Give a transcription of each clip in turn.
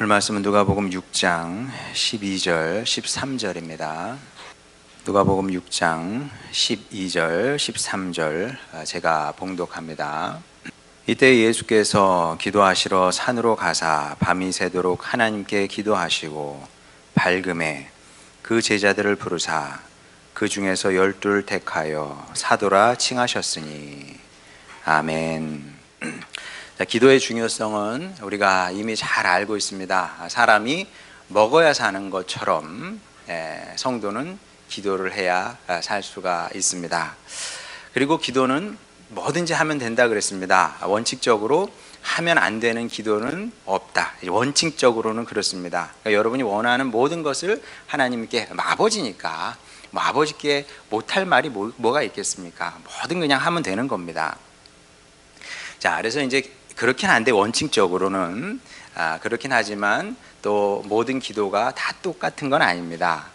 오늘 말씀은 누가복음 6장 12절 13절입니다. 누가복음 6장 12절 13절 제가 봉독합니다. 이때 예수께서 기도하시러 산으로 가사 밤이 새도록 하나님께 기도하시고 밝음에 그 제자들을 부르사 그 중에서 12를 택하여 사도라 칭하셨으니 아멘. 자, 기도의 중요성은 우리가 이미 잘 알고 있습니다. 사람이 먹어야 사는 것처럼 성도는 기도를 해야 살 수가 있습니다. 그리고 기도는 뭐든지 하면 된다 그랬습니다. 원칙적으로 하면 안 되는 기도는 없다. 원칙적으로는 그렇습니다. 그러니까 여러분이 원하는 모든 것을 하나님께 아버지니까 아버지께 못할 말이 뭐가 있겠습니까? 뭐든 그냥 하면 되는 겁니다. 자, 그래서 이제 그렇긴 한데 원칙적으로는 그렇긴 하지만 또 모든 기도가 다 똑같은 건 아닙니다.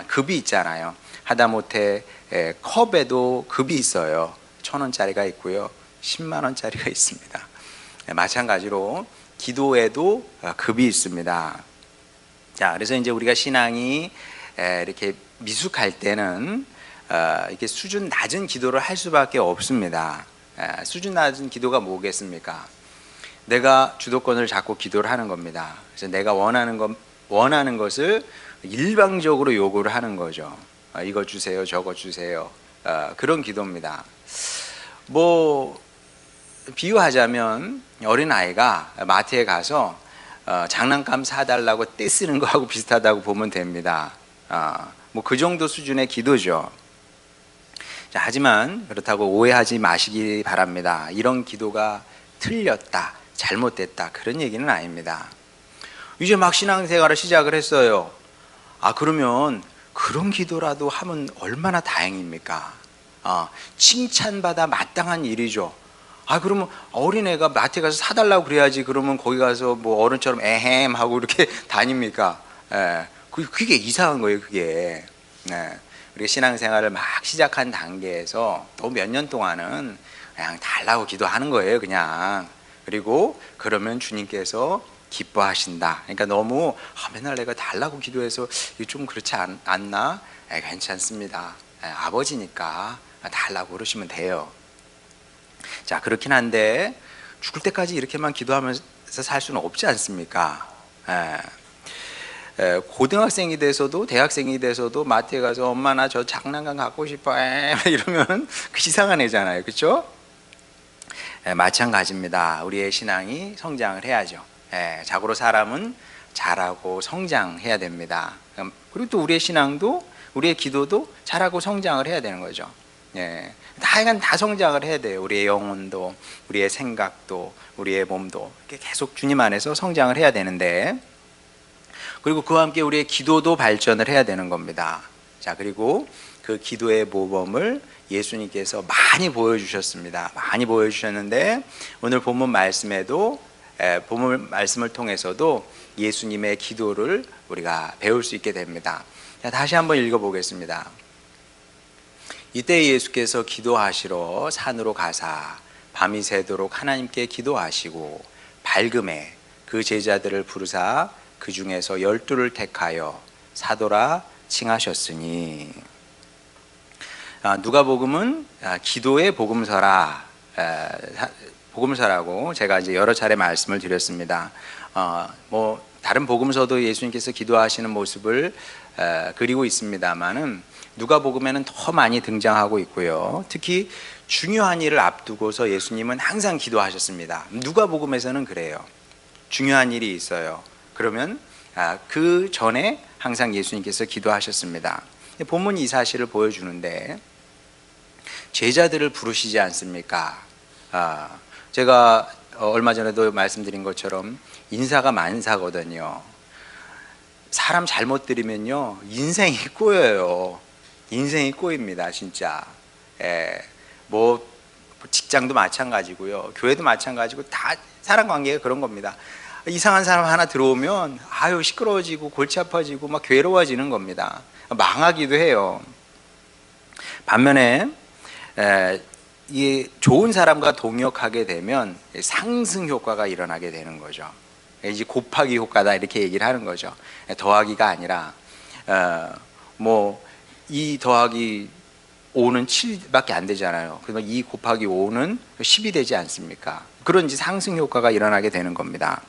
급이 있잖아요. 하다못해 컵에도 급이 있어요. 1,000원짜리가 있고요, 10만 원짜리가 있습니다. 마찬가지로 기도에도 급이 있습니다. 자, 그래서 이제 우리가 신앙이 이렇게 미숙할 때는 이렇게 수준 낮은 기도를 할 수밖에 없습니다. 수준 낮은 기도가 뭐겠습니까? 내가 주도권을 잡고 기도를 하는 겁니다. 그래서 내가 원하는 것을 일방적으로 요구를 하는 거죠. 이거 주세요, 저거 주세요. 그런 기도입니다. 비유하자면 어린아이가 마트에 가서 장난감 사달라고 떼쓰는 거하고 비슷하다고 보면 됩니다. 그 정도 수준의 기도죠. 자, 하지만 그렇다고 오해하지 마시기 바랍니다. 이런 기도가 틀렸다, 잘못됐다, 그런 얘기는 아닙니다. 이제 막 신앙생활을 시작을 했어요. 그러면 그런 기도라도 하면 얼마나 다행입니까? 칭찬받아 마땅한 일이죠. 그러면 어린애가 마트에 가서 사달라고 그래야지, 그러면 거기 가서 어른처럼 에헴 하고 이렇게 다닙니까? 그게 이상한 거예요, 그게. 우리가 신앙생활을 막 시작한 단계에서 또 몇 년 동안은 그냥 달라고 기도하는 거예요, 그냥. 그리고 그러면 주님께서 기뻐하신다. 그러니까 너무 맨날 내가 달라고 기도해서 이거 좀 그렇지 않나? 괜찮습니다. 아버지니까 달라고 그러시면 돼요. 자, 그렇긴 한데 죽을 때까지 이렇게만 기도하면서 살 수는 없지 않습니까? 고등학생이 돼서도 대학생이 돼서도 마트에 가서 엄마 나 저 장난감 갖고 싶어 이러면 이상한 애잖아요, 그렇죠? 마찬가지입니다. 우리의 신앙이 성장을 해야죠. 자고로 사람은 자라고 성장해야 됩니다. 그리고 또 우리의 신앙도, 우리의 기도도 자라고 성장을 해야 되는 거죠. 다양한 다 성장을 해야 돼요. 우리의 영혼도, 우리의 생각도, 우리의 몸도 계속 주님 안에서 성장을 해야 되는데, 그리고 그와 함께 우리의 기도도 발전을 해야 되는 겁니다. 자, 그리고 그 기도의 모범을 예수님께서 많이 보여주셨습니다. 많이 보여주셨는데 오늘 본문 말씀에도 본문 말씀을 통해서도 예수님의 기도를 우리가 배울 수 있게 됩니다. 자, 다시 한번 읽어보겠습니다. 이때 예수께서 기도하시러 산으로 가사 밤이 새도록 하나님께 기도하시고 밝음에 그 제자들을 부르사 그 중에서 12를 택하여 사도라 칭하셨으니. 누가복음은 기도의 복음서라고 제가 이제 여러 차례 말씀을 드렸습니다. 다른 복음서도 예수님께서 기도하시는 모습을 그리고 있습니다만은 누가복음에는 더 많이 등장하고 있고요. 특히 중요한 일을 앞두고서 예수님은 항상 기도하셨습니다. 누가복음에서는 그래요. 중요한 일이 있어요. 그러면 그 전에 항상 예수님께서 기도하셨습니다. 본문이 이 사실을 보여주는데 제자들을 부르시지 않습니까? 제가 얼마 전에도 말씀드린 것처럼 인사가 만사거든요. 사람 잘못 들이면요 인생이 꼬여요. 인생이 꼬입니다, 진짜. 직장도 마찬가지고요, 교회도 마찬가지고, 다 사람 관계가 그런 겁니다. 이상한 사람 하나 들어오면 시끄러워지고 골치 아파지고 막 괴로워지는 겁니다. 망하기도 해요. 반면에 이 좋은 사람과 동역하게 되면 상승 효과가 일어나게 되는 거죠. 이제 곱하기 효과다 이렇게 얘기를 하는 거죠. 더하기가 아니라 뭐 2 더하기 5는 7밖에 안 되잖아요. 그러면 2 곱하기 5는 10이 되지 않습니까? 그런 이제 상승 효과가 일어나게 되는 겁니다.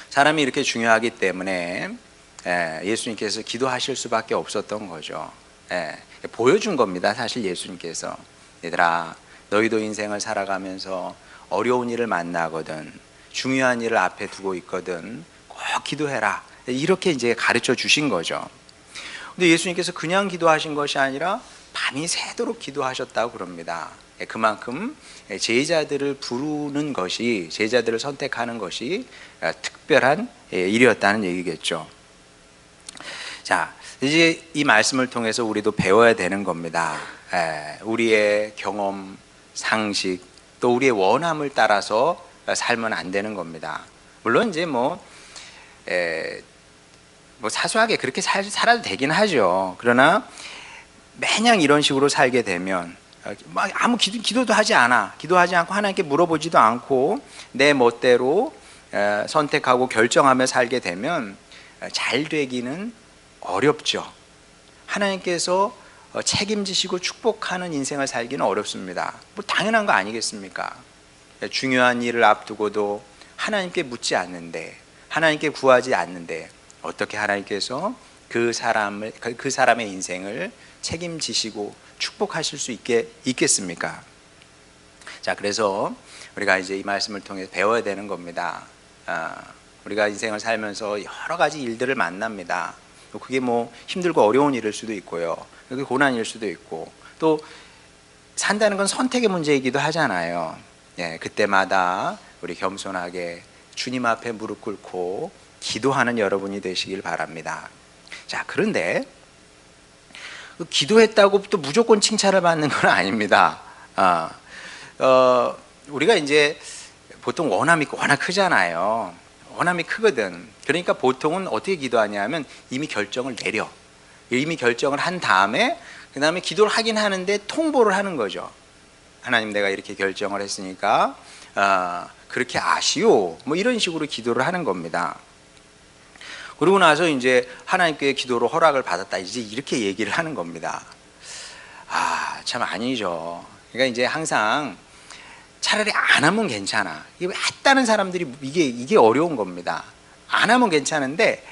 사람이 이렇게 중요하기 때문에 예수님께서 기도하실 수밖에 없었던 거죠. 보여준 겁니다. 사실 예수님께서 얘들아 너희도 인생을 살아가면서 어려운 일을 만나거든 중요한 일을 앞에 두고 있거든 꼭 기도해라 이렇게 이제 가르쳐 주신 거죠. 근데 예수님께서 그냥 기도하신 것이 아니라 밤이 새도록 기도하셨다고 그럽니다. 그만큼 제자들을 부르는 것이 제자들을 선택하는 것이 특별한 일이었다는 얘기겠죠. 자, 이제 이 말씀을 통해서 우리도 배워야 되는 겁니다. 우리의 경험, 상식, 또 우리의 원함을 따라서 살면 안 되는 겁니다. 물론 이제 뭐 사소하게 그렇게 살아도 되긴 하죠. 그러나 매냥 이런 식으로 살게 되면 아무 기도도 하지 않아. 기도하지 않고 하나님께 물어보지도 않고 내 멋대로 선택하고 결정하며 살게 되면 잘 되기는 어렵죠. 하나님께서 책임지시고 축복하는 인생을 살기는 어렵습니다. 뭐 당연한 거 아니겠습니까? 중요한 일을 앞두고도 하나님께 묻지 않는데 하나님께 구하지 않는데 어떻게 하나님께서 그 사람의 인생을 책임지시고 축복하실 수 있겠습니까? 자, 그래서 우리가 이제 이 말씀을 통해 배워야 되는 겁니다. 우리가 인생을 살면서 여러 가지 일들을 만납니다. 그게 뭐 힘들고 어려운 일일 수도 있고요. 그게 고난일 수도 있고 또 산다는 건 선택의 문제이기도 하잖아요. 그때마다 우리 겸손하게 주님 앞에 무릎 꿇고 기도하는 여러분이 되시길 바랍니다. 자, 그런데 기도했다고 또 무조건 칭찬을 받는 건 아닙니다. 우리가 이제 보통 원함이 워낙 크잖아요. 원함이 크거든. 그러니까 보통은 어떻게 기도하냐면 이미 결정을 내려. 이미 결정을 한 다음에 그 다음에 기도를 하긴 하는데 통보를 하는 거죠. 하나님 내가 이렇게 결정을 했으니까 그렇게 아시오. 뭐 이런 식으로 기도를 하는 겁니다. 그러고 나서 이제 하나님께 기도로 허락을 받았다. 이제 이렇게 얘기를 하는 겁니다. 참 아니죠. 그러니까 이제 항상 차라리 안 하면 괜찮아. 이게 했다는 사람들이 이게 어려운 겁니다. 안 하면 괜찮은데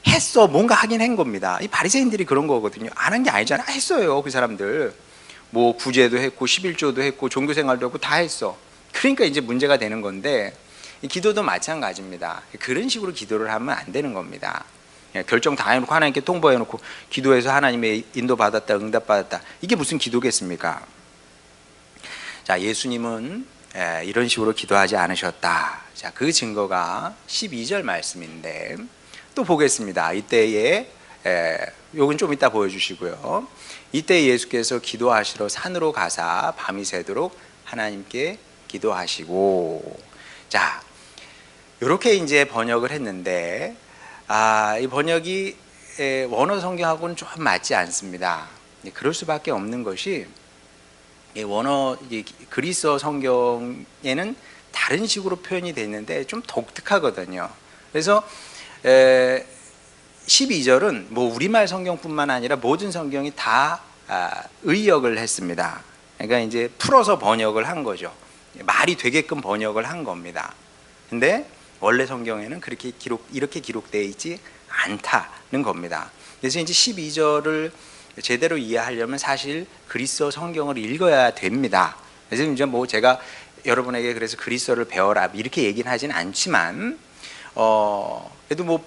했어. 뭔가 하긴 한 겁니다. 이 바리새인들이 그런 거거든요. 안 한 게 아니잖아. 했어요. 그 사람들. 뭐 구제도 했고 11조도 했고 종교생활도 했고 다 했어. 그러니까 이제 문제가 되는 건데 기도도 마찬가지입니다. 그런 식으로 기도를 하면 안 되는 겁니다. 결정 다 해놓고 하나님께 통보해놓고 기도해서 하나님의 인도받았다 응답받았다 이게 무슨 기도겠습니까? 자, 예수님은 이런 식으로 기도하지 않으셨다. 자, 그 증거가 12절 말씀인데 또 보겠습니다. 이때에 요건 좀 이따 보여주시고요. 이때 예수께서 기도하시러 산으로 가사 밤이 새도록 하나님께 기도하시고 자, 이렇게 이제 번역을 했는데 이 번역이 원어 성경하고는 좀 맞지 않습니다. 그럴 수밖에 없는 것이 그리스어 성경에는 다른 식으로 표현이 되어 있는데 좀 독특하거든요. 그래서 12절은 뭐 우리말 성경뿐만 아니라 모든 성경이 다 의역을 했습니다. 그러니까 이제 풀어서 번역을 한 거죠. 말이 되게끔 번역을 한 겁니다. 근데 원래 성경에는 이렇게 기록되어 있지 않다는 겁니다. 그래서 이제 12절을 제대로 이해하려면 사실 그리스어 성경을 읽어야 됩니다. 그래서 이제 뭐 제가 여러분에게 그래서 그리스어를 배워라 이렇게 얘기는 하진 않지만 그래도 뭐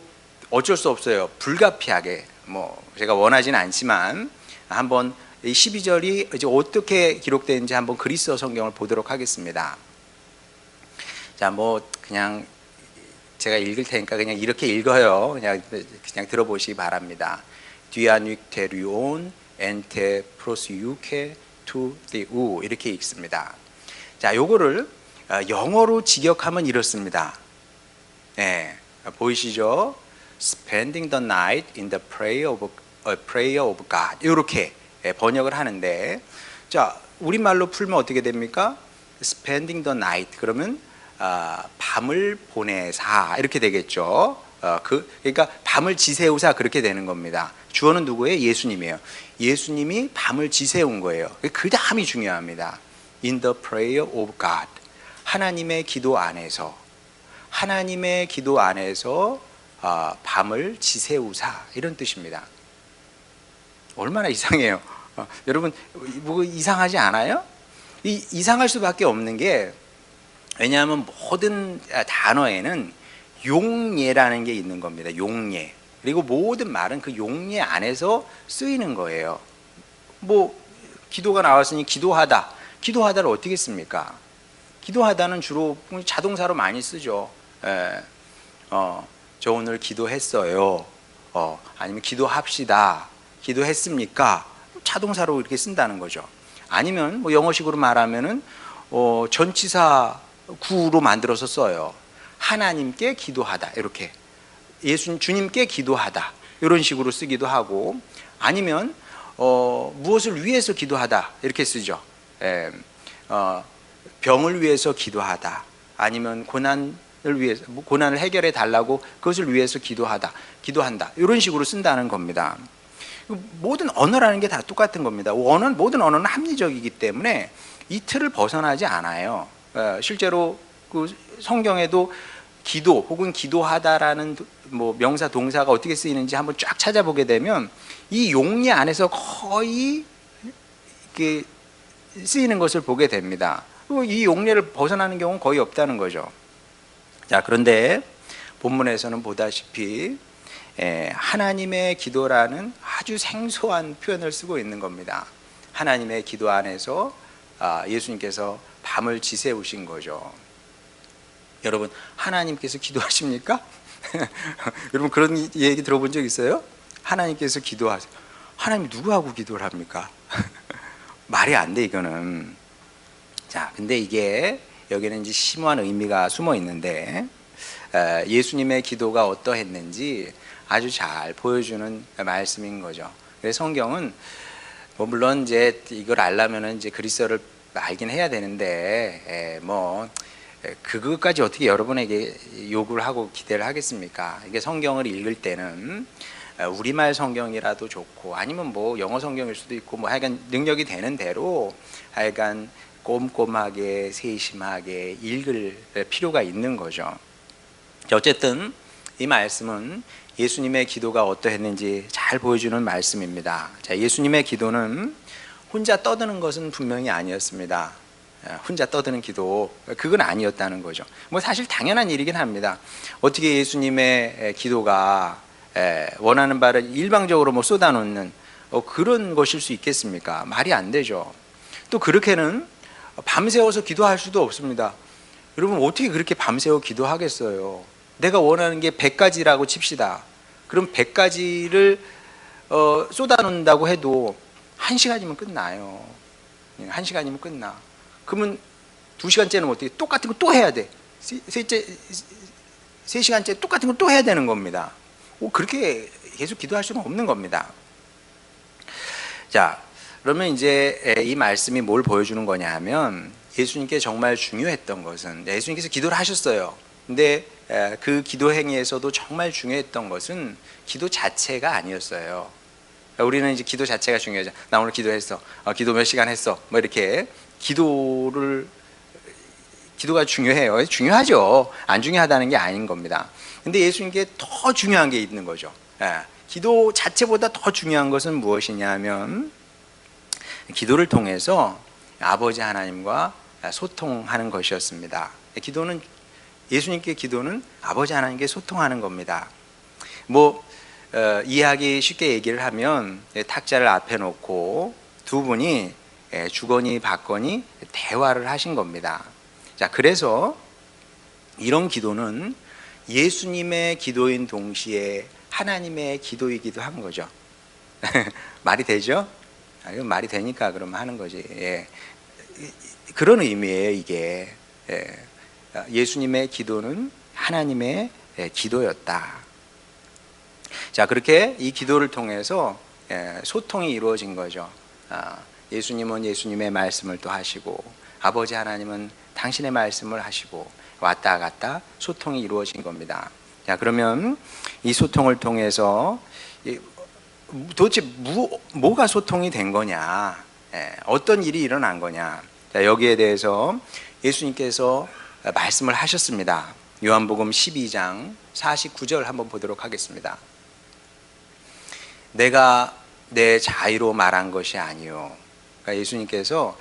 어쩔 수 없어요. 불가피하게 뭐 제가 원하진 않지만 한번 이 12절이 이제 어떻게 기록되는지 한번 그리스어 성경을 보도록 하겠습니다. 자, 뭐 그냥 제가 읽을 테니까 그냥 이렇게 읽어요. 그냥 들어보시기 바랍니다. 디아닉테리온 엔테 프로스유케 투 디우 이렇게 읽습니다. 자, 요거를 영어로 직역하면 이렇습니다. 보이시죠? Spending the night in the prayer of God 이렇게 번역을 하는데 자, 우리말로 풀면 어떻게 됩니까? Spending the night 그러면 밤을 보내사 이렇게 되겠죠. 그러니까 밤을 지새우사 그렇게 되는 겁니다. 주어는 누구예요? 예수님이에요. 예수님이 밤을 지새운 거예요. 그 다음이 중요합니다. In the prayer of God. 하나님의 기도 안에서 밤을 지새우사 이런 뜻입니다. 얼마나 이상해요. 여러분 뭐 이상하지 않아요? 이상할 수밖에 없는 게, 왜냐하면 모든 단어에는 용례라는 게 있는 겁니다. 용례. 그리고 모든 말은 그 용례 안에서 쓰이는 거예요. 뭐 기도가 나왔으니 기도하다. 기도하다를 어떻게 씁니까? 기도하다는 주로 자동사로 많이 쓰죠. 저 오늘 기도했어요. 아니면 기도합시다. 기도했습니까? 자동사로 이렇게 쓴다는 거죠. 아니면 뭐 영어식으로 말하면은 전치사 구로 만들어서 써요. 하나님께 기도하다 이렇게, 주님께 기도하다 이런 식으로 쓰기도 하고, 아니면 무엇을 위해서 기도하다 이렇게 쓰죠. 병을 위해서 기도하다, 아니면 고난을 해결해 달라고 그것을 위해서 기도한다 이런 식으로 쓴다는 겁니다. 모든 언어라는 게 다 똑같은 겁니다. 모든 언어는 합리적이기 때문에 이 틀을 벗어나지 않아요. 실제로 그 성경에도 기도 혹은 기도하다라는 뭐 명사 동사가 어떻게 쓰이는지 한번 쫙 찾아보게 되면 이 용례 안에서 거의 이렇게 쓰이는 것을 보게 됩니다. 그리고 이 용례를 벗어나는 경우는 거의 없다는 거죠. 자, 그런데 본문에서는 보다시피 하나님의 기도라는 아주 생소한 표현을 쓰고 있는 겁니다. 하나님의 기도 안에서 예수님께서 밤을 지새우신 거죠. 여러분, 하나님께서 기도하십니까? 여러분 그런 얘기 들어본 적 있어요? 하나님께서 기도하세요. 하나님 누구하고 기도를 합니까? 말이 안 돼, 이거는. 자, 근데 이게 여기는 이제 심오한 의미가 숨어 있는데, 예수님의 기도가 어떠했는지 아주 잘 보여주는 말씀인 거죠. 그래서 성경은 뭐 물론 이제 이걸 알려면은 이제 그리스어를 알긴 해야 되는데, 그것까지 어떻게 여러분에게 요구를 하고 기대를 하겠습니까? 이게 성경을 읽을 때는 우리말 성경이라도 좋고, 아니면 뭐 영어 성경일 수도 있고, 뭐 하여간 능력이 되는 대로 하여간 꼼꼼하게 세심하게 읽을 필요가 있는 거죠. 어쨌든 이 말씀은 예수님의 기도가 어떠했는지 잘 보여주는 말씀입니다. 자, 예수님의 기도는 혼자 떠드는 것은 분명히 아니었습니다. 혼자 떠드는 기도, 그건 아니었다는 거죠. 뭐 사실 당연한 일이긴 합니다. 어떻게 예수님의 기도가 원하는 바를 일방적으로 뭐 쏟아놓는 그런 것일 수 있겠습니까? 말이 안 되죠. 또 그렇게는 밤새워서 기도할 수도 없습니다. 여러분 어떻게 그렇게 밤새워 기도하겠어요? 내가 원하는 게 100가지라고 칩시다. 그럼 100가지를 쏟아놓는다고 해도 1시간이면 끝나요. 1시간이면 끝나. 그러면 2시간째는 어떻게 똑같은 거 또 해야 돼. 3시간째 똑같은 거 또 해야 되는 겁니다. 그렇게 계속 기도할 수는 없는 겁니다. 자, 그러면 이제 이 말씀이 뭘 보여주는 거냐 하면, 예수님께 정말 중요했던 것은, 예수님께서 기도를 하셨어요. 근데 그 기도 행위에서도 정말 중요했던 것은 기도 자체가 아니었어요. 우리는 이제 기도 자체가 중요하죠. 나 오늘 기도했어. 기도 몇 시간 했어. 뭐 이렇게 기도가 중요해요. 중요하죠. 안 중요하다는 게 아닌 겁니다. 근데 예수님께 더 중요한 게 있는 거죠. 기도 자체보다 더 중요한 것은 무엇이냐 하면, 기도를 통해서 아버지 하나님과 소통하는 것이었습니다. 예수님께 기도는 아버지 하나님께 소통하는 겁니다. 이해하기 쉽게 얘기를 하면, 탁자를 앞에 놓고 두 분이 주거니 받거니 대화를 하신 겁니다. 자, 그래서 이런 기도는 예수님의 기도인 동시에 하나님의 기도이기도 한 거죠. 말이 되죠? 이건 말이 되니까 그러면 하는 거지. 그런 의미예요, 이게. 예수님의 기도는 하나님의 기도였다. 자, 그렇게 이 기도를 통해서 소통이 이루어진 거죠. 예수님은 예수님의 말씀을 또 하시고, 아버지 하나님은 당신의 말씀을 하시고 왔다 갔다 소통이 이루어진 겁니다. 자, 그러면 이 소통을 통해서 도대체 뭐가 소통이 된 거냐, 어떤 일이 일어난 거냐. 자, 여기에 대해서 예수님께서 말씀을 하셨습니다. 요한복음 12장 49절 한번 보도록 하겠습니다. 내가 내 자의로 말한 것이 아니요. 그러니까 예수님께서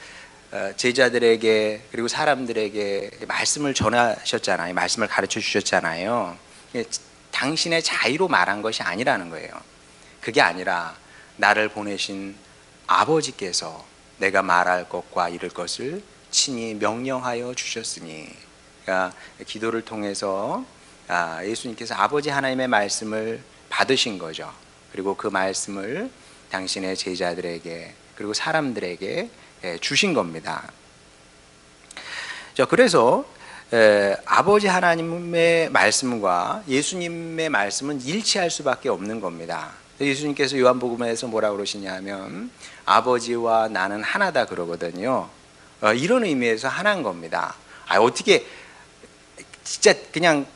제자들에게 그리고 사람들에게 말씀을 전하셨잖아요. 말씀을 가르쳐 주셨잖아요. 당신의 자의로 말한 것이 아니라는 거예요. 그게 아니라 나를 보내신 아버지께서 내가 말할 것과 이룰 것을 친히 명령하여 주셨으니, 그러니까 기도를 통해서 예수님께서 아버지 하나님의 말씀을 받으신 거죠. 그리고 그 말씀을 당신의 제자들에게 그리고 사람들에게 주신 겁니다. 자, 그래서 아버지 하나님의 말씀과 예수님의 말씀은 일치할 수밖에 없는 겁니다. 예수님께서 요한복음에서 뭐라고 그러시냐면 아버지와 나는 하나다 그러거든요. 이런 의미에서 하나인 겁니다. 어떻게 진짜 그냥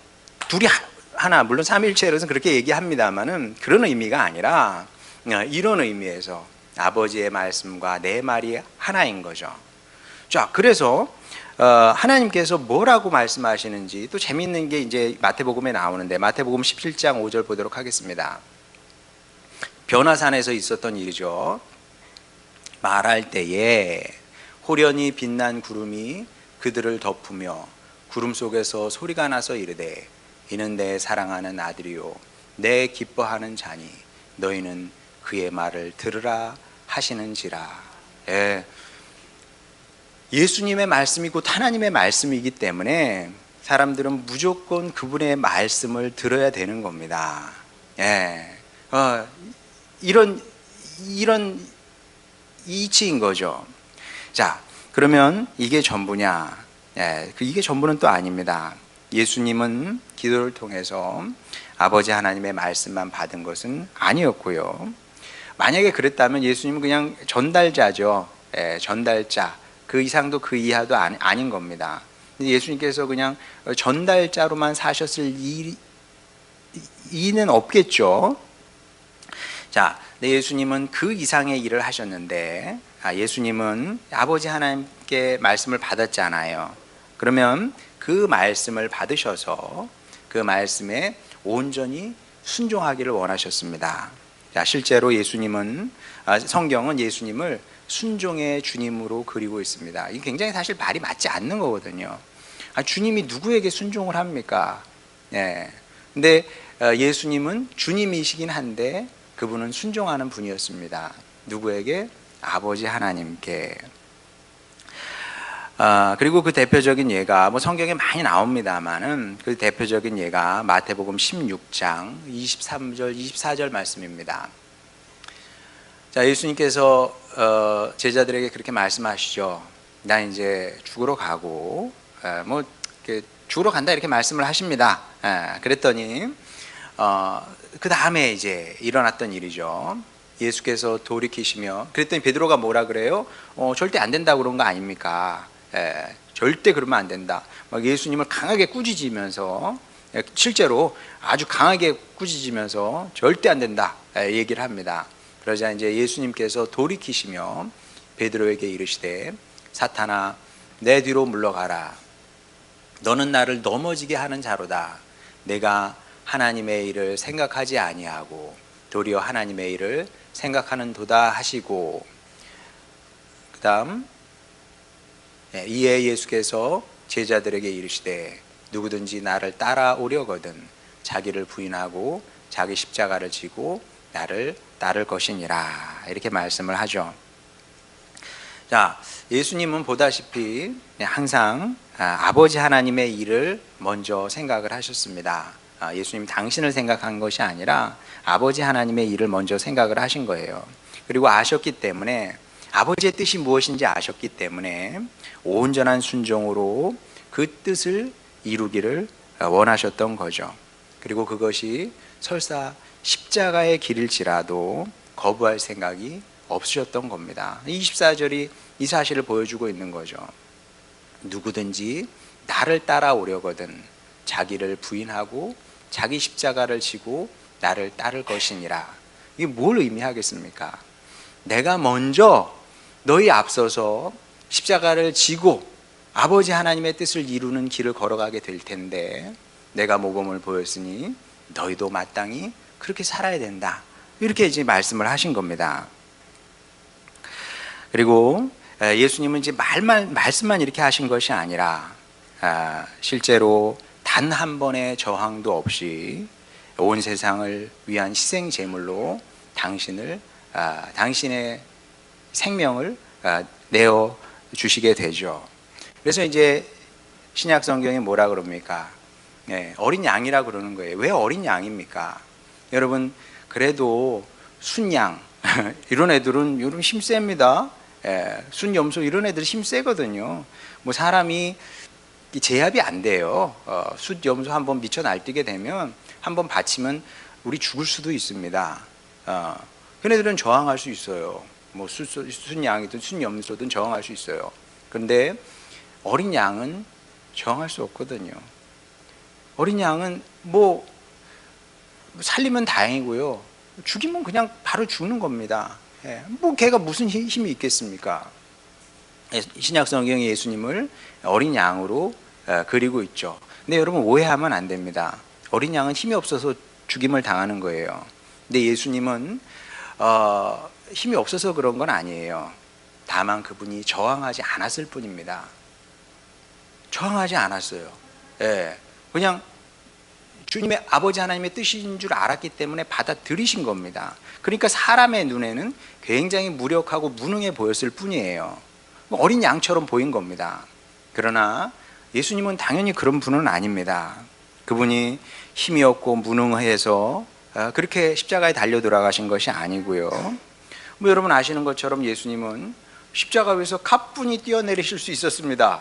둘이 하나, 물론 삼일체로서는 그렇게 얘기합니다만은 그런 의미가 아니라 이런 의미에서 아버지의 말씀과 내 말이 하나인 거죠. 자, 그래서 하나님께서 뭐라고 말씀하시는지 또 재미있는 게 이제 마태복음에 나오는데, 마태복음 17장 5절 보도록 하겠습니다. 변화산에서 있었던 일이죠. 말할 때에 호련히 빛난 구름이 그들을 덮으며 구름 속에서 소리가 나서 이르되 이는 내 사랑하는 아들이요 내 기뻐하는 자니 너희는 그의 말을 들으라 하시는지라. 예수님의 말씀이 곧 하나님의 말씀이기 때문에 사람들은 무조건 그분의 말씀을 들어야 되는 겁니다. 이런 이치인 거죠. 자, 그러면 이게 전부냐? 이게 전부는 또 아닙니다. 예수님은 기도를 통해서 아버지 하나님의 말씀만 받은 것은 아니었고요. 만약에 그랬다면 예수님은 그냥 전달자죠. 전달자. 그 이상도 그 이하도 아닌 겁니다. 예수님께서 그냥 전달자로만 사셨을 이는 없겠죠. 자, 예수님은 그 이상의 일을 하셨는데, 예수님은 아버지 하나님께 말씀을 받았잖아요. 그러면 그 말씀을 받으셔서 그 말씀에 온전히 순종하기를 원하셨습니다. 자, 실제로 예수님은 성경은 예수님을 순종의 주님으로 그리고 있습니다. 이게 굉장히 사실 말이 맞지 않는 거거든요. 주님이 누구에게 순종을 합니까? 근데 예수님은 주님이시긴 한데 그분은 순종하는 분이었습니다. 누구에게? 아버지 하나님께. 그리고 그 대표적인 예가 성경에 많이 나옵니다만은 그 대표적인 예가 마태복음 16장 23절 24절 말씀입니다. 자, 예수님께서 제자들에게 그렇게 말씀하시죠. 나 이제 죽으러 가고 죽으러 간다 이렇게 말씀을 하십니다. 그랬더니 그 다음에 이제 일어났던 일이죠. 예수께서 돌이키시며, 그랬더니 베드로가 뭐라 그래요? 절대 안 된다고 그런 거 아닙니까? 절대 그러면 안 된다. 막 예수님을 강하게 꾸짖으면서, 실제로 아주 강하게 꾸짖으면서 절대 안 된다 얘기를 합니다. 그러자 이제 예수님께서 돌이키시며 베드로에게 이르시되 사탄아 내 뒤로 물러가라. 너는 나를 넘어지게 하는 자로다. 내가 하나님의 일을 생각하지 아니하고 도리어 하나님의 일을 생각하는 도다 하시고, 그 다음 이에 예수께서 제자들에게 이르시되 누구든지 나를 따라오려거든 자기를 부인하고 자기 십자가를 지고 나를 따를 것이니라 이렇게 말씀을 하죠. 자, 예수님은 보다시피 항상 아버지 하나님의 일을 먼저 생각을 하셨습니다. 예수님 당신을 생각한 것이 아니라 아버지 하나님의 일을 먼저 생각을 하신 거예요. 그리고 아셨기 때문에, 아버지의 뜻이 무엇인지 아셨기 때문에 온전한 순종으로 그 뜻을 이루기를 원하셨던 거죠. 그리고 그것이 설사 십자가의 길일지라도 거부할 생각이 없으셨던 겁니다. 24절이 이 사실을 보여주고 있는 거죠. 누구든지 나를 따라오려거든 자기를 부인하고 자기 십자가를 지고 나를 따를 것이니라. 이게 뭘 의미하겠습니까? 내가 먼저 너희 앞서서 십자가를 지고 아버지 하나님의 뜻을 이루는 길을 걸어가게 될 텐데 내가 모범을 보였으니 너희도 마땅히 그렇게 살아야 된다. 이렇게 이제 말씀을 하신 겁니다. 그리고 예수님은 이제 말씀만 이렇게 하신 것이 아니라 실제로 단 한 번의 저항도 없이 온 세상을 위한 희생 제물로 당신의 생명을 내어 주시게 되죠. 그래서 이제 신약 성경에 뭐라 그럽니까? 어린 양이라 그러는 거예요. 왜 어린 양입니까? 여러분, 그래도 순양 이런 애들은 요즘 힘 셉니다. 순염소 이런 애들 힘 세거든요. 뭐 사람이 제압이 안 돼요. 숫염소 한번 미쳐 날뛰게 되면 한번 받치면 우리 죽을 수도 있습니다. 걔네들은 저항할 수 있어요. 뭐 순양이든 순염소든 저항할 수 있어요. 그런데 어린 양은 저항할 수 없거든요. 어린 양은 뭐 살리면 다행이고요. 죽이면 그냥 바로 죽는 겁니다. 뭐 걔가 무슨 힘이 있겠습니까? 신약 성경에 예수님을 어린 양으로 그리고 있죠. 근데 여러분 오해하면 안 됩니다. 어린 양은 힘이 없어서 죽임을 당하는 거예요. 근데 예수님은 힘이 없어서 그런 건 아니에요. 다만 그분이 저항하지 않았을 뿐입니다. 저항하지 않았어요. 그냥 주님의 아버지 하나님의 뜻인 줄 알았기 때문에 받아들이신 겁니다. 그러니까 사람의 눈에는 굉장히 무력하고 무능해 보였을 뿐이에요. 어린 양처럼 보인 겁니다. 그러나 예수님은 당연히 그런 분은 아닙니다. 그분이 힘이 없고 무능해서 그렇게 십자가에 달려 돌아가신 것이 아니고요. 뭐 여러분 아시는 것처럼 예수님은 십자가 위에서 가뿐히 뛰어내리실 수 있었습니다.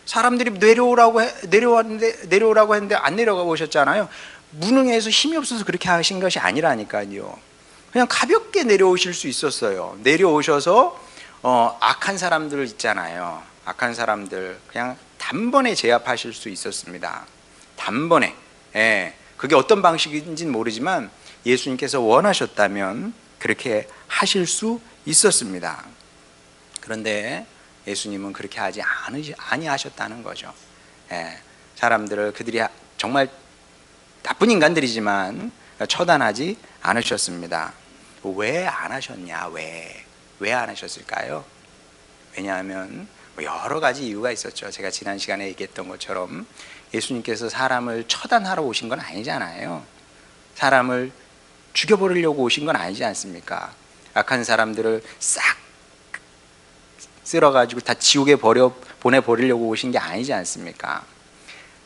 사람들이 내려오라고 했는데 안 내려가 보셨잖아요. 무능해서 힘이 없어서 그렇게 하신 것이 아니라니까요. 그냥 가볍게 내려오실 수 있었어요. 내려오셔서 악한 사람들 있잖아요. 악한 사람들 그냥 단번에 제압하실 수 있었습니다. 단번에. 그게 어떤 방식인지는 모르지만 예수님께서 원하셨다면 그렇게 하실 수 있었습니다. 그런데 예수님은 그렇게 하지 아니하셨다는 거죠. 사람들을 그들이 정말 나쁜 인간들이지만 처단하지 않으셨습니다. 왜 안 하셨냐? 왜 안 하셨을까요? 왜냐하면 여러 가지 이유가 있었죠. 제가 지난 시간에 얘기했던 것처럼 예수님께서 사람을 처단하러 오신 건 아니잖아요. 사람을 죽여버리려고 오신 건 아니지 않습니까? 악한 사람들을 싹 쓸어가지고 다 지옥에 보내버리려고 오신 게 아니지 않습니까?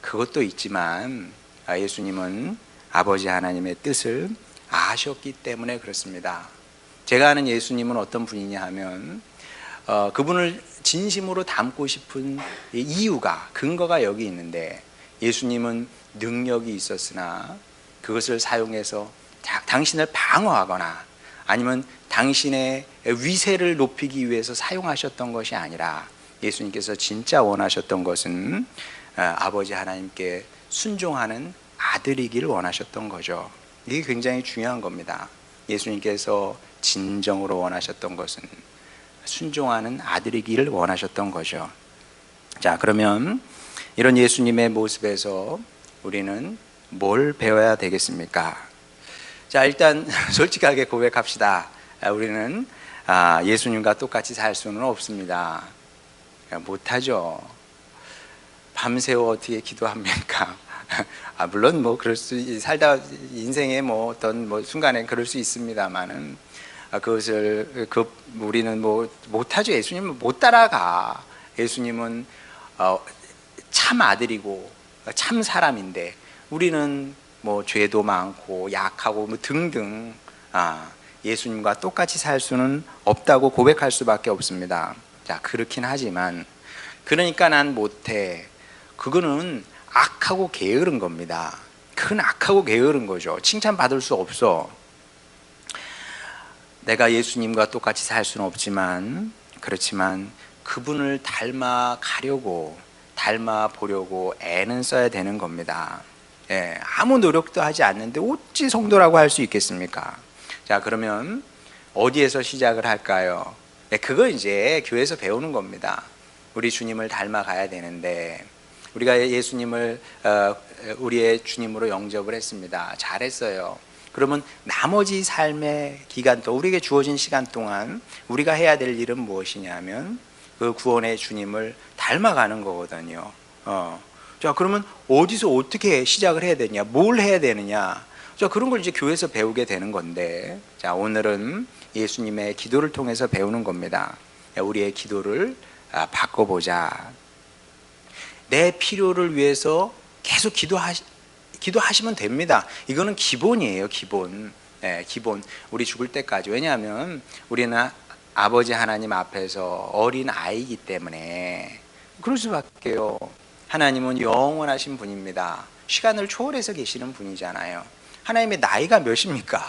그것도 있지만 예수님은 아버지 하나님의 뜻을 아셨기 때문에 그렇습니다. 제가 아는 예수님은 어떤 분이냐 하면 그분을 진심으로 닮고 싶은 이유가, 근거가 여기 있는데 예수님은 능력이 있었으나 그것을 사용해서 당신을 방어하거나 아니면 당신의 위세를 높이기 위해서 사용하셨던 것이 아니라 예수님께서 진짜 원하셨던 것은 아버지 하나님께 순종하는 아들이기를 원하셨던 거죠. 이게 굉장히 중요한 겁니다. 예수님께서 진정으로 원하셨던 것은 순종하는 아들이기를 원하셨던 거죠. 자, 그러면 이런 예수님의 모습에서 우리는 뭘 배워야 되겠습니까? 자, 일단 솔직하게 고백합시다. 우리는 예수님과 똑같이 살 수는 없습니다. 못하죠. 밤새워 어떻게 기도합니까? 물론 뭐 그럴 수 살다 인생의 뭐 어떤 뭐 순간에 그럴 수 있습니다만은 그것을 우리는 뭐 못하죠. 예수님은 못 따라가. 예수님은 참 아들이고 참 사람인데 우리는 뭐 죄도 많고 약하고 뭐 등등 예수님과 똑같이 살 수는 없다고 고백할 수밖에 없습니다. 자, 그렇긴 하지만 그러니까 난 못해. 그거는 악하고 게으른 겁니다. 그건 악하고 게으른 거죠. 칭찬받을 수 없어. 내가 예수님과 똑같이 살 수는 없지만 그렇지만 그분을 닮아 가려고, 닮아 보려고 애는 써야 되는 겁니다. 예, 아무 노력도 하지 않는데 어찌 성도라고 할 수 있겠습니까? 자, 그러면 어디에서 시작을 할까요? 예, 그거 이제 교회에서 배우는 겁니다. 우리 주님을 닮아가야 되는데, 우리가 예수님을 우리의 주님으로 영접을 했습니다. 잘했어요. 그러면 나머지 삶의 기간 동안, 우리에게 주어진 시간 동안 우리가 해야 될 일은 무엇이냐면 그 구원의 주님을 닮아가는 거거든요. 자, 그러면 어디서 어떻게 시작을 해야 되냐, 뭘 해야 되느냐, 자, 그런 걸 이제 교회에서 배우게 되는 건데, 자, 오늘은 예수님의 기도를 통해서 배우는 겁니다. 우리의 기도를 바꿔보자. 내 필요를 위해서 계속 기도하시면 됩니다. 이거는 기본이에요, 기본. 네, 기본. 우리 죽을 때까지. 왜냐하면 우리는 아버지 하나님 앞에서 어린 아이이기 때문에 그럴 수밖에요. 하나님은 영원하신 분입니다. 시간을 초월해서 계시는 분이잖아요. 하나님의 나이가 몇입니까?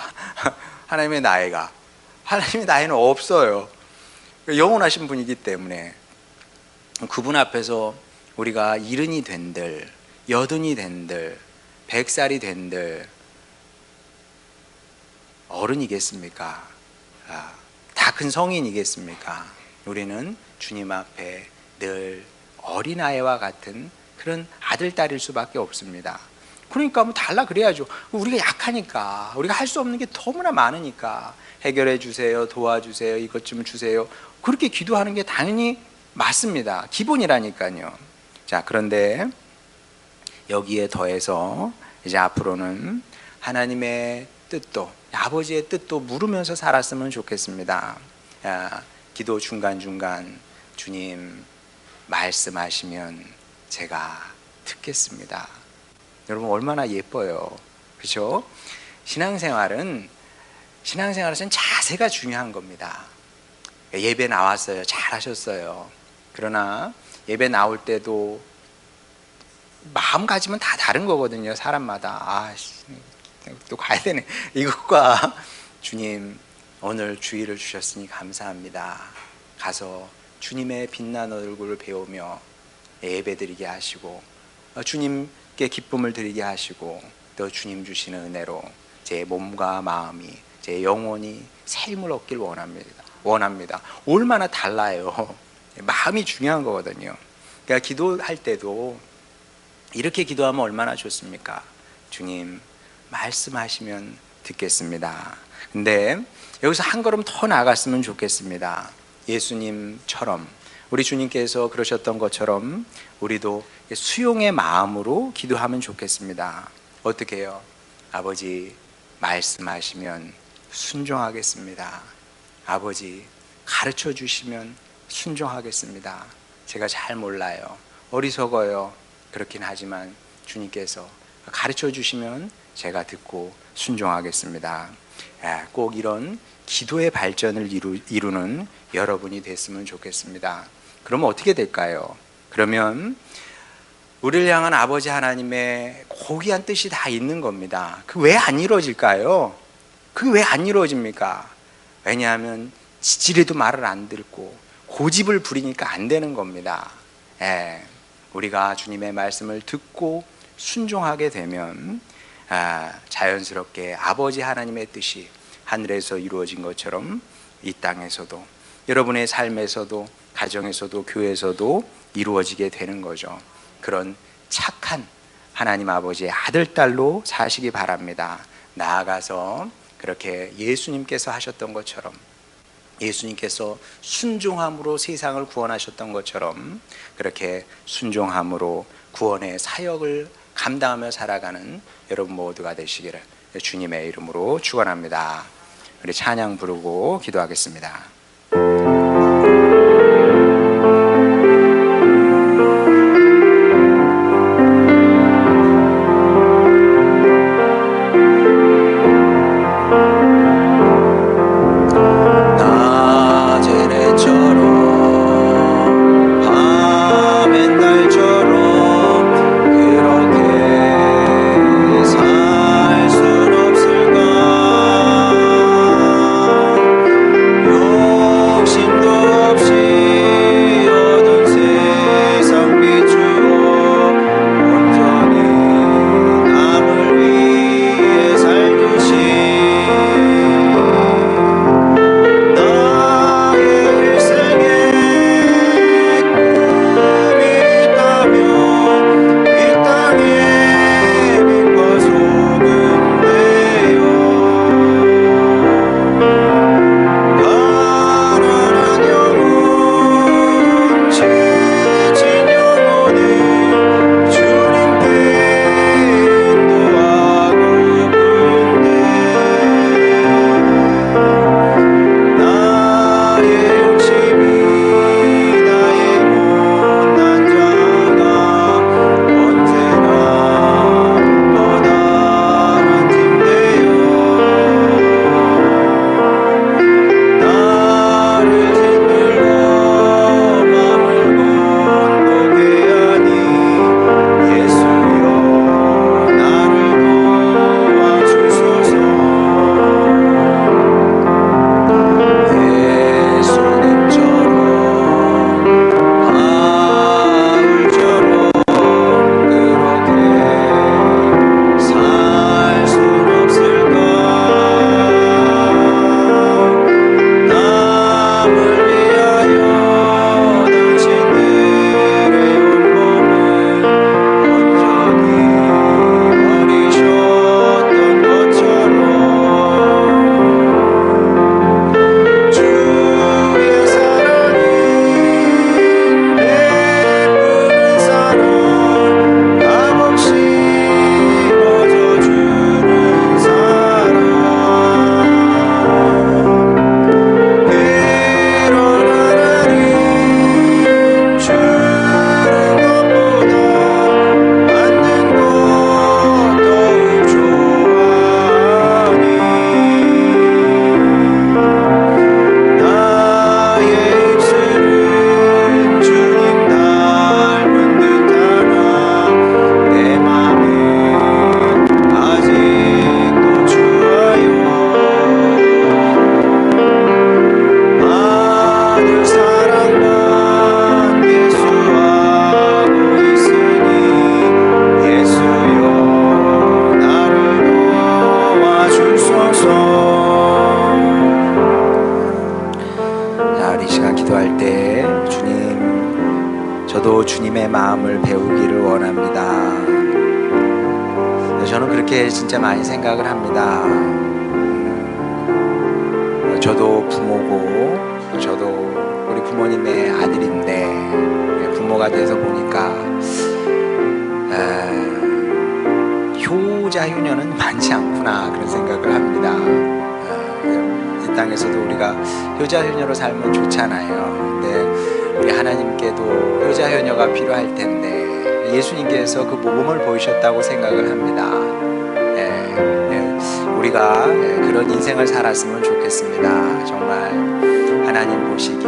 하나님의 나이는 없어요. 영원하신 분이기 때문에 그분 앞에서 우리가 70이 된들, 80이 된들, 100살이 된들 어른이겠습니까? 다 큰 성인이겠습니까? 우리는 주님 앞에 늘 어린아이와 같은 그런 아들, 딸일 수밖에 없습니다. 그러니까 뭐 달라 그래야죠. 우리가 약하니까, 우리가 할 수 없는 게 너무나 많으니까 해결해 주세요, 도와주세요, 이것 좀 주세요, 그렇게 기도하는 게 당연히 맞습니다. 기본이라니까요. 자, 그런데 여기에 더해서 이제 앞으로는 하나님의 뜻도, 아버지의 뜻도 물으면서 살았으면 좋겠습니다. 기도 중간중간 주님 말씀하시면 제가 듣겠습니다. 여러분 얼마나 예뻐요, 그렇죠? 신앙생활은 자세가 중요한 겁니다. 예배 나왔어요, 잘하셨어요. 그러나 예배 나올 때도 마음가짐은 다 다른 거거든요, 사람마다. 또 가야 되네. 이것과 주님 오늘 주의를 주셨으니 감사합니다. 가서 주님의 빛난 얼굴을 배우며 예배드리게 하시고 주님께 기쁨을 드리게 하시고 또 주님 주시는 은혜로 제 몸과 마음이, 제 영혼이 샘을 얻길 원합니다. 얼마나 달라요. 마음이 중요한 거거든요. 그러니까 기도할 때도 이렇게 기도하면 얼마나 좋습니까? 주님 말씀하시면 듣겠습니다. 근데 여기서 한 걸음 더 나아갔으면 좋겠습니다. 예수님처럼, 우리 주님께서 그러셨던 것처럼 우리도 수용의 마음으로 기도하면 좋겠습니다. 어떻게 해요? 아버지 말씀하시면 순종하겠습니다. 아버지 가르쳐 주시면 순종하겠습니다. 제가 잘 몰라요, 어리석어요. 그렇긴 하지만 주님께서 가르쳐 주시면 제가 듣고 순종하겠습니다. 꼭 이런 기도의 발전을 이루는 여러분이 됐으면 좋겠습니다. 그러면 어떻게 될까요? 그러면 우리를 향한 아버지 하나님의 고귀한 뜻이 다 있는 겁니다. 그 왜 안 이루어질까요? 그게 왜 안 이루어집니까? 왜냐하면 지지리도 말을 안 듣고 고집을 부리니까 안 되는 겁니다. 우리가 주님의 말씀을 듣고 순종하게 되면 자연스럽게 아버지 하나님의 뜻이 하늘에서 이루어진 것처럼 이 땅에서도, 여러분의 삶에서도, 가정에서도, 교회에서도 이루어지게 되는 거죠. 그런 착한 하나님 아버지의 아들, 딸로 사시기 바랍니다. 나아가서 그렇게 예수님께서 하셨던 것처럼, 예수님께서 순종함으로 세상을 구원하셨던 것처럼 그렇게 순종함으로 구원의 사역을 감당하며 살아가는 여러분 모두가 되시기를 주님의 이름으로 축원합니다. 우리 찬양 부르고 기도하겠습니다. 살 순 없을까? 우리도 주님의 마음을 배우기를 원합니다. 저는 그렇게 진짜 많이 생각을 합니다. 저도 부모고, 저도 우리 부모님의 아들인데 부모가 돼서 보니까 효자 효녀는 많지 않구나, 그런 생각을 합니다. 이 땅에서도 우리가 효자 효녀로 살면 좋잖아요. 근데 우리 하나님께도 효자 효녀가 필요할 텐데 예수님께서 그 모범을 보이셨다고 생각을 합니다. 우리가 그런 인생을 살았으면 좋겠습니다. 정말 하나님 보시기에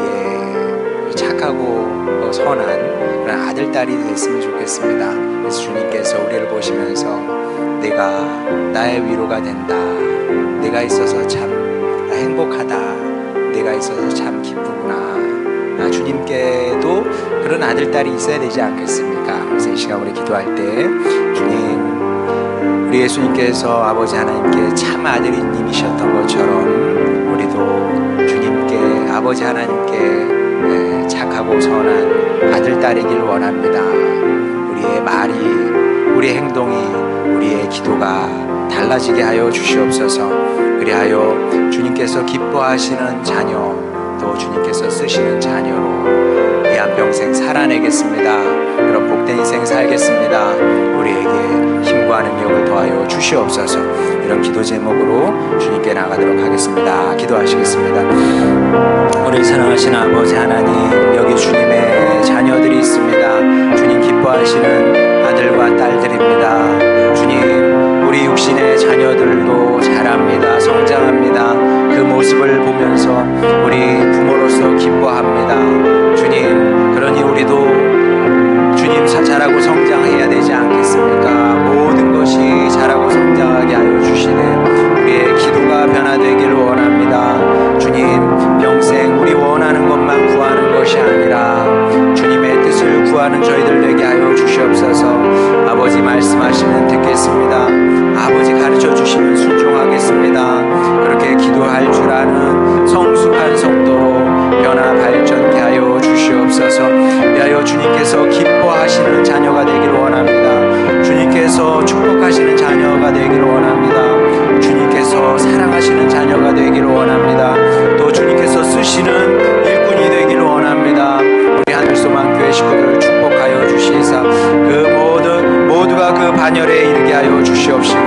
착하고 선한 그런 아들, 딸이 됐으면 좋겠습니다. 그래서 주님께서 우리를 보시면서 내가 나의 위로가 된다, 내가 있어서 참 행복하다, 내가 있어서 참 기쁘구나, 주님께도 그런 아들, 딸이 있어야 되지 않겠습니까? 그래서 이 시간 우리 기도할 때 주님, 우리 예수님께서 아버지 하나님께 참 아들님이셨던 것처럼 우리도 주님께, 아버지 하나님께 착하고 선한 아들, 딸이길 원합니다. 우리의 말이, 우리의 행동이, 우리의 기도가 달라지게 하여 주시옵소서. 그리하여 주님께서 기뻐하시는 자녀, 또 주님께서 쓰시는 자녀로 이 한평생 살아내겠습니다. 그런 복된 인생 살겠습니다. 우리에게 힘과 능력을 더하여 주시옵소서. 이런 기도 제목으로 주님께 나가도록 하겠습니다. 기도하시겠습니다. 우리 사랑하시는 아버지 하나님, 여기 주님의 자녀들이 있습니다. 주님 기뻐하시는 아들과 딸들입니다. 주님, 우리 육신의 자녀들도 자랍니다. 성장합니다. 그 모습을 보면서 우리 부모로서 기뻐합니다. 주님, 그러니 우리도 주님 자라고 성장해야 되지 않겠습니까? 모든 것이 자라고 성장하게 하여 주시네 우리의 기도가 변화되기를 원합니다. 주님, 평생 우리 원하는 것만 구하는 것이 아니라 주님의 뜻을 구하는 저희들 되게 하여 주시옵소서. 아버지 말씀하시면 듣겠습니다. 아버지 가르쳐 주시면 순종하겠습니다. 그렇게 기도할 줄 아는 성숙한 성도로 변화 발전케 하여 주시옵소서. 위하여 주님께서 기뻐하시는 자녀가 되기를 원합니다. 주님께서 축복하시는 자녀가 되기를 원합니다. 주님께서 사랑하시는 자녀가 되기를 원합니다. 또 주님께서 쓰시는 일꾼이 되기를 원합니다. 우리 하늘소망교회 식구들을 축복하여 주시사 그 모두가 그 반열에 이르게 하여 주시옵시고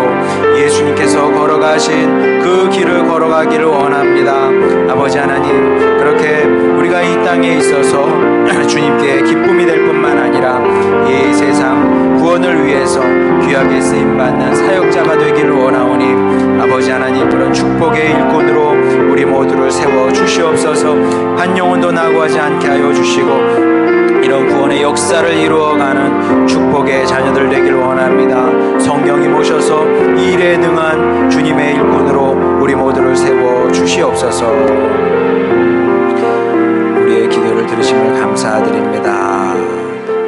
예수님께서 걸어가신 그 길을 걸어가기를 원합니다. 아버지 하나님, 그렇게 우리가 이 땅에 있어서 주님께 기쁨이 될 뿐만 아니라 이 세상 구원을 위해서 귀하게 쓰임받는 사역자가 되기를 원하오니 아버지 하나님, 그런 축복의 일꾼으로 우리 모두를 세워 주시옵소서. 한 영혼도 낙오하지 않게 하여 주시고 이런 구원의 역사를 이루어가는 축복의 자녀들 되기를 원합니다. 성령이 모셔서 이 일에 능한 주님의 일꾼으로 우리 모두를 세워 주시옵소서. 우리의 기도를 들으심을 감사드립니다.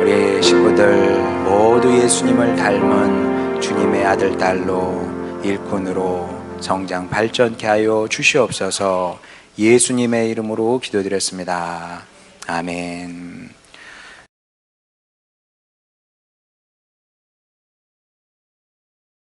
우리 식구들 모두 예수님을 닮은 주님의 아들, 딸로 일꾼으로 성장 발전케 하여 주시옵소서. 예수님의 이름으로 기도드렸습니다. 아멘.